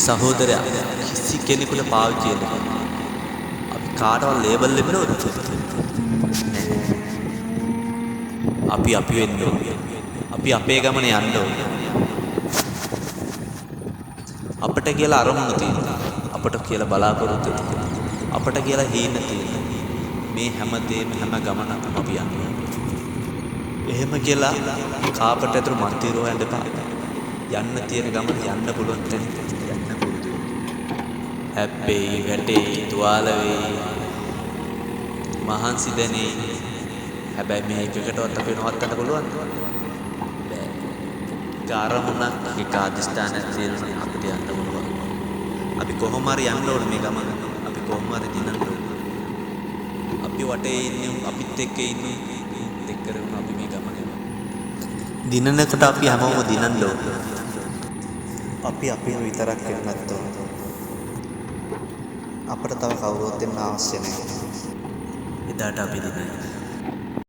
සහෝදරයා කිසි කෙනෙකුට පාවිච්චි වෙන්න අපි කාටවත් ලේබල් දෙන්නවද? නැහැ. අපි වෙන්න ඕනේ. අපි අපේ ගමන යන්න ඕනේ. අපට කියලා අරමුණු තියෙනවා. අපට කියලා බලාපොරොත්තු තියෙනවා. අපට කියලා හීන තියෙනවා. මේ හැමදේම හැම ගමනක්ම අපි යන්නේ. එහෙම කියලා කාපට ඇතුළු මන්තිරෝ යන්න එපා. යන්න තියෙන ගමන යන්න පුළුවන් තැන යන්න පුරුදු වෙන්න. හැබ්බෙයි වැටේ තුවාල වෙයි මහන්සි දැනේ. හැබැයි මේ එකකටවත් අපි නවත්තන්න පුළුවන් බෑ. කාරමුණක් එක අධිෂ්ඨානයක් තියෙනවා අපිට යන්න පුළුවන්. අපි කොහොම හරි යන්න ඕනේ මේ ගමන. අපි කොහොම හරි දිනන්න ඕනේ. අපි වටේ ඉන්නේ අපිත් එක්ක ඉන්නේ එක් කරගෙන අපි මේ ගමන යනවා. දිනනකොට අපි හැමෝම දිනන්න ඕනේ. අපි අපේම විතරක් වෙන්නත් ඕනේ. අපිට තව කවුරුත් දෙන්න අවශ්‍ය නැහැ. එදාට අපි දිනනවා.